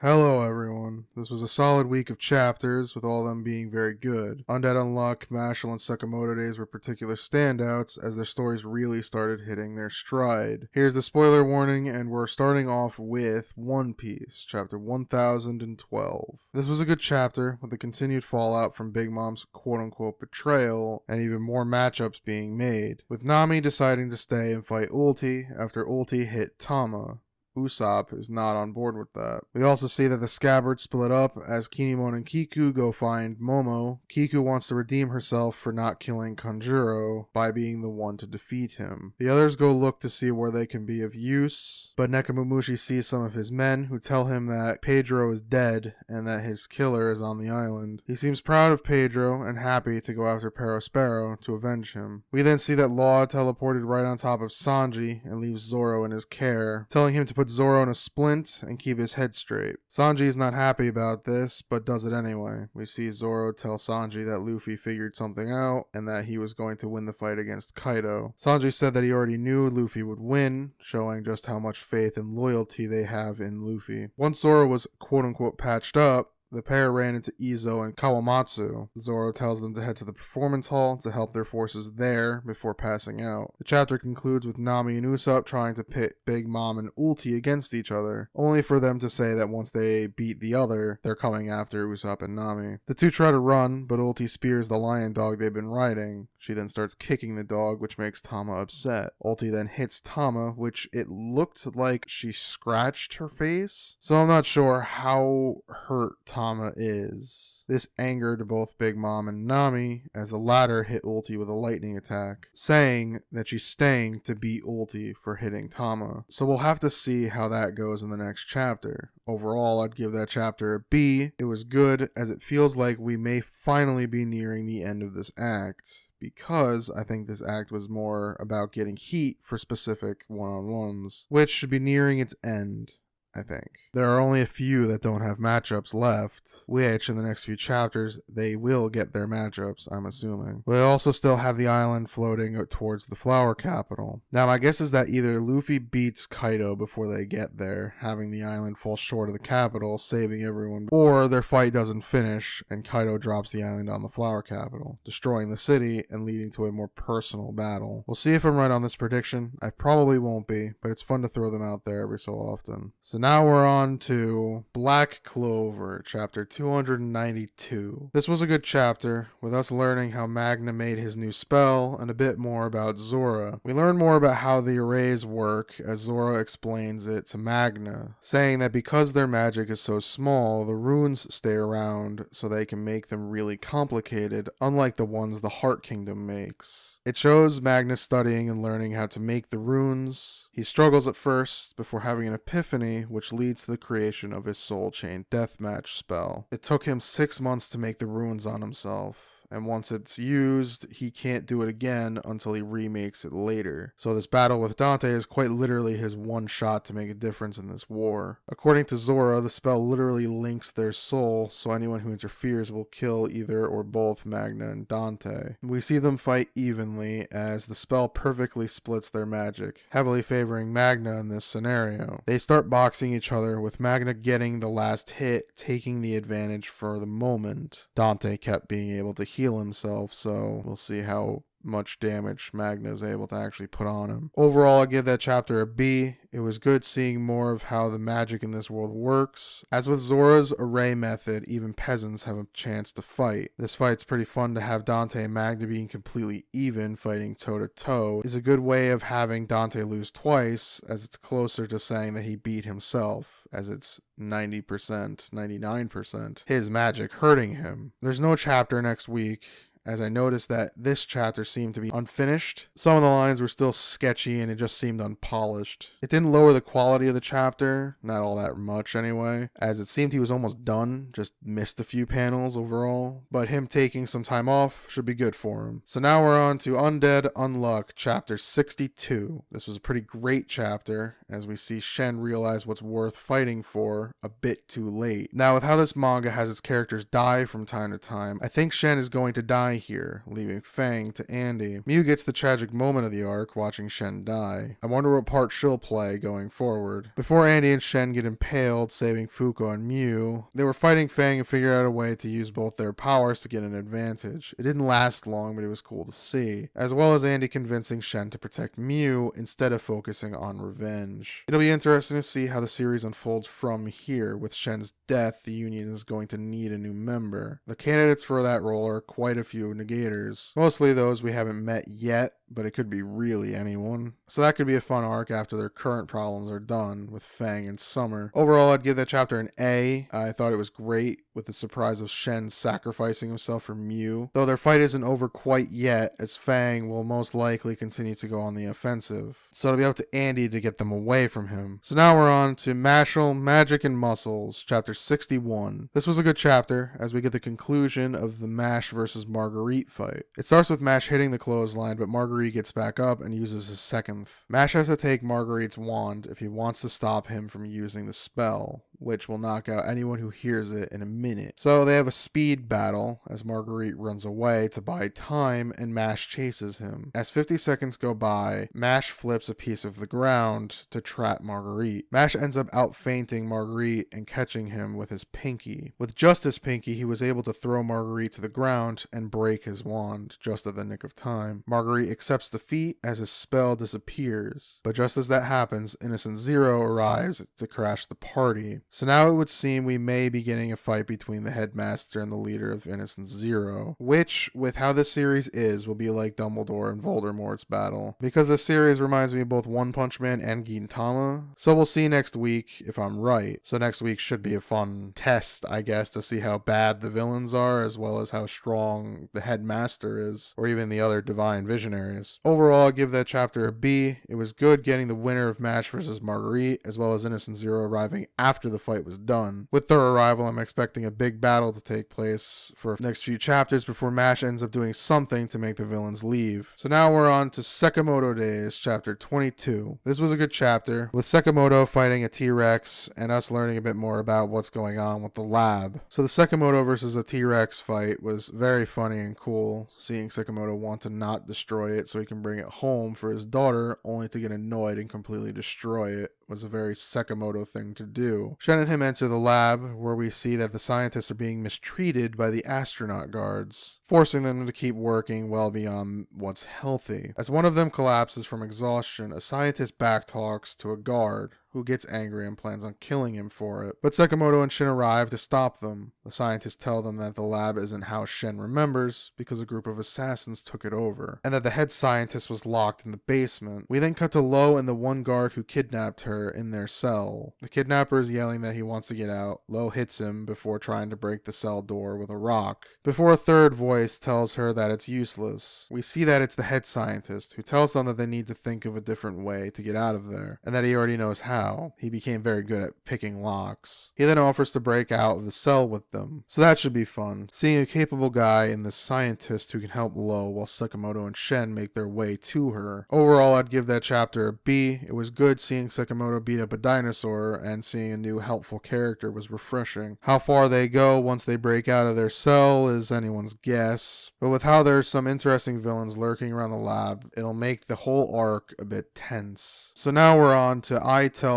Hello everyone. This was a solid week of chapters, with all of them being very good. Undead Unluck, Mashle, and Sakamoto Days were particular standouts as their stories really started hitting their stride. Here's the spoiler warning, and we're starting off with One Piece, chapter 1012. This was a good chapter, with the continued fallout from Big Mom's quote-unquote betrayal, and even more matchups being made, with Nami deciding to stay and fight Ulti after Ulti hit Tama. Usopp is not on board with that. We also see that the Scabbards split up as Kinemon and Kiku go find Momo. Kiku wants to redeem herself for not killing Kanjuro by being the one to defeat him. The others go look to see where they can be of use, but Nekomamushi sees some of his men who tell him that Pedro is dead and that his killer is on the island. He seems proud of Pedro and happy to go after Perospero to avenge him. We then see that Law teleported right on top of Sanji and leaves Zoro in his care, telling him to put Zoro in a splint and keep his head straight. Sanji is not happy about this, but does it anyway. We see Zoro tell Sanji that Luffy figured something out and that he was going to win the fight against Kaido. Sanji said that he already knew Luffy would win, showing just how much faith and loyalty they have in Luffy. Once Zoro was quote-unquote patched up, the pair ran into Izo and Kawamatsu. Zoro tells them to head to the performance hall to help their forces there before passing out. The chapter concludes with Nami and Usopp trying to pit Big Mom and Ulti against each other, only for them to say that once they beat the other, they're coming after Usopp and Nami. The two try to run, but Ulti spears the lion dog they've been riding. She then starts kicking the dog, which makes Tama upset. Ulti then hits Tama, which it looked like she scratched her face, so I'm not sure how hurt Tama is. This angered both Big Mom and Nami, as the latter hit Ulti with a lightning attack, saying that she's staying to beat Ulti for hitting Tama. So we'll have to see how that goes in the next chapter. Overall, I'd give that chapter a B. It was good, as it feels like we may finally be nearing the end of this act, because I think this act was more about getting heat for specific one-on-ones, which should be nearing its end. I think. There are only a few that don't have matchups left, which in the next few chapters, they will get their matchups, I'm assuming. We also still have the island floating towards the flower capital. Now, my guess is that either Luffy beats Kaido before they get there, having the island fall short of the capital, saving everyone, or their fight doesn't finish, and Kaido drops the island on the flower capital, destroying the city and leading to a more personal battle. We'll see if I'm right on this prediction. I probably won't be, but it's fun to throw them out there every so often. So now we're on to Black Clover, chapter 292. This was a good chapter, with us learning how Magna made his new spell, and a bit more about Zora. We learn more about how the arrays work, as Zora explains it to Magna, saying that because their magic is so small, the runes stay around so they can make them really complicated, unlike the ones the Heart Kingdom makes. It shows Magna studying and learning how to make the runes. He struggles at first, before having an epiphany, which leads to the creation of his Soul Chain Deathmatch spell. It took him 6 months to make the runes on himself, and once it's used, he can't do it again until he remakes it later. So this battle with Dante is quite literally his one shot to make a difference in this war. According to Zora, the spell literally links their soul, so anyone who interferes will kill either or both Magna and Dante. We see them fight evenly, as the spell perfectly splits their magic, heavily favoring Magna in this scenario. They start boxing each other, with Magna getting the last hit, taking the advantage for the moment. Dante kept being able to heal himself, so we'll see how much damage Magna is able to actually put on him. Overall, I give that chapter a B. It was good seeing more of how the magic in this world works. As with Zora's array method, even peasants have a chance to fight. This fight's pretty fun to have Dante and Magna being completely even, fighting toe-to-toe. Is a good way of having Dante lose twice, as it's closer to saying that he beat himself, as it's 90%, 99% his magic hurting him. There's no chapter next week, as I noticed that this chapter seemed to be unfinished. Some of the lines were still sketchy and it just seemed unpolished. It didn't lower the quality of the chapter, not all that much anyway, as it seemed he was almost done, just missed a few panels overall, but him taking some time off should be good for him. So now we're on to Undead Unluck, chapter 62. This was a pretty great chapter, as we see Shen realize what's worth fighting for a bit too late. Now, with how this manga has its characters die from time to time, I think Shen is going to die die here, leaving Feng to Andy. Miu gets the tragic moment of the arc, watching Shen die. I wonder what part she'll play going forward. Before Andy and Shen get impaled, saving Fuko and Miu, they were fighting Feng and figured out a way to use both their powers to get an advantage. It didn't last long, but it was cool to see, as well as Andy convincing Shen to protect Miu instead of focusing on revenge. It'll be interesting to see how the series unfolds from here. With Shen's death, the Union is going to need a new member. The candidates for that role are quite a few negators, mostly those we haven't met yet, but it could be really anyone. So that could be a fun arc after their current problems are done with Feng and Summer. Overall, I'd give that chapter an A. I thought it was great, with the surprise of Shen sacrificing himself for Miu, though their fight isn't over quite yet, as Feng will most likely continue to go on the offensive. So it'll be up to Andy to get them away from him. So now we're on to Mashle, Magic and Muscles, chapter 61. This was a good chapter, as we get the conclusion of the Mash versus Margarette fight. It starts with Mash hitting the clothesline, but Margarette gets back up and uses his second. Mash has to take Margarette's wand if he wants to stop him from using the spell, which will knock out anyone who hears it in a minute. So they have a speed battle as Margarette runs away to buy time and Mash chases him. As 50 seconds go by, Mash flips a piece of the ground to trap Margarette. Mash ends up out-feinting Margarette and catching him with his pinky. With just his pinky, he was able to throw Margarette to the ground and break his wand just at the nick of time. Margarette accepts defeat as his spell disappears. But just as that happens, Innocent Zero arrives to crash the party. So now it would seem we may be getting a fight between the headmaster and the leader of Innocent Zero, which, with how this series is, will be like Dumbledore and Voldemort's battle, because this series reminds me of both One Punch Man and Gintama. So we'll see next week if I'm right. So next week should be a fun test, I guess, to see how bad the villains are, as well as how strong the headmaster is, or even the other divine visionaries. Overall, I'll give that chapter a B. It was good getting the winner of Mash vs. Margarette, as well as Innocent Zero arriving after the fight was done. With their arrival, I'm expecting a big battle to take place for the next few chapters before Mash ends up doing something to make the villains leave. So now we're on to Sakamoto Days, chapter 22. This was a good chapter, with Sakamoto fighting a T-Rex and us learning a bit more about what's going on with the lab. So the Sakamoto versus a T-Rex fight was very funny and cool, seeing Sakamoto want to not destroy it so he can bring it home for his daughter, only to get annoyed and completely destroy it. Was a very Sakamoto thing to do. Shen and him enter the lab, where we see that the scientists are being mistreated by the astronaut guards, forcing them to keep working well beyond what's healthy. As one of them collapses from exhaustion, a scientist backtalks to a guard, who gets angry and plans on killing him for it. But Sakamoto and Shen arrive to stop them. The scientists tell them that the lab isn't how Shen remembers, because a group of assassins took it over, and that the head scientist was locked in the basement. We then cut to Lo and the one guard who kidnapped her in their cell. The kidnapper is yelling that he wants to get out. Lo hits him before trying to break the cell door with a rock, before a third voice tells her that it's useless. We see that it's the head scientist, who tells them that they need to think of a different way to get out of there, and that he already knows how. He became very good at picking locks. He then offers to break out of the cell with them. So that should be fun, seeing a capable guy in this scientist who can help Lo while Sakamoto and Shen make their way to her. Overall, I'd give that chapter a B. It was good seeing Sakamoto beat up a dinosaur, and seeing a new helpful character was refreshing. How far they go once they break out of their cell is anyone's guess, but with how there's some interesting villains lurking around the lab, it'll make the whole arc a bit tense. So now we're on to ITLC,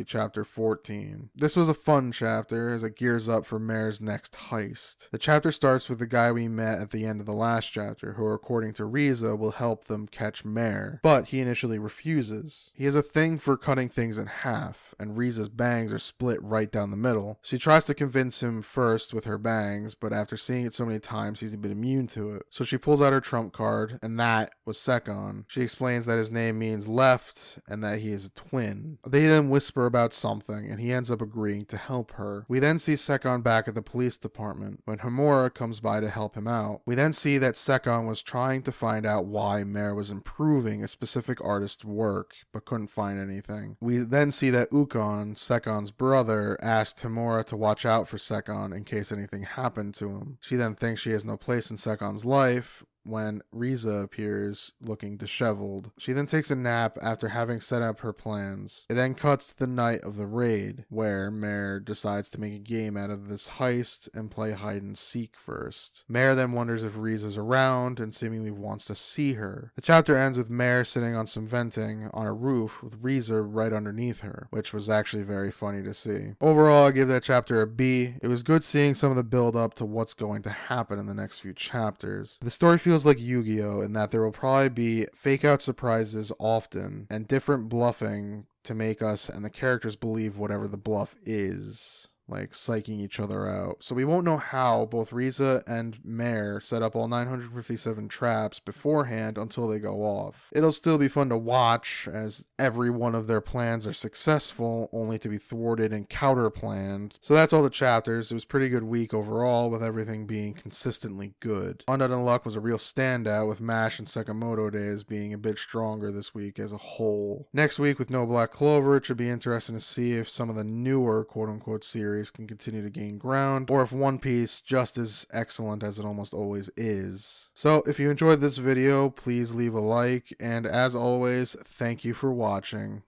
chapter 14. This was a fun chapter as it gears up for Mare's next heist. The chapter starts with the guy we met at the end of the last chapter, who according to Riza will help them catch Mare, but he initially refuses. He has a thing for cutting things in half, and Riza's bangs are split right down the middle. She tries to convince him first with her bangs, but after seeing it so many times, he's been immune to it. So she pulls out her trump card, and that was Sekon. She explains that his name means left, and that he is a twin. They then whisper about something, and he ends up agreeing to help her. We then see Sekon back at the police department, when Homura comes by to help him out. We then see that Sekon was trying to find out why Mare was improving a specific artist's work, but couldn't find anything. We then see that Ukon, Sekon's brother, asked Homura to watch out for Sekon in case anything happened to him. She then thinks she has no place in Sekon's life, when Riza appears looking disheveled. She then takes a nap after having set up her plans. It then cuts to the night of the raid, where Mare decides to make a game out of this heist and play hide and seek first. Mare then wonders if Riza's around and seemingly wants to see her. The chapter ends with Mare sitting on some venting on a roof with Riza right underneath her, which was actually very funny to see. Overall, I give that chapter a B. It was good seeing some of the build up to what's going to happen in the next few chapters. The story feels like Yu-Gi-Oh! In that there will probably be fake out surprises often and different bluffing to make us and the characters believe whatever the bluff is, like psyching each other out. So we won't know how both Riza and Mare set up all 957 traps beforehand until they go off. It'll still be fun to watch as every one of their plans are successful, only to be thwarted and counter-planned. So that's all the chapters. It was a pretty good week overall, with everything being consistently good. Undead Unluck was a real standout, with Mash and Sakamoto Days being a bit stronger this week as a whole. Next week with no Black Clover, it should be interesting to see if some of the newer quote-unquote series can continue to gain ground, or if One Piece just as excellent as it almost always is. So if you enjoyed this video, please leave a like, and as always, thank you for watching.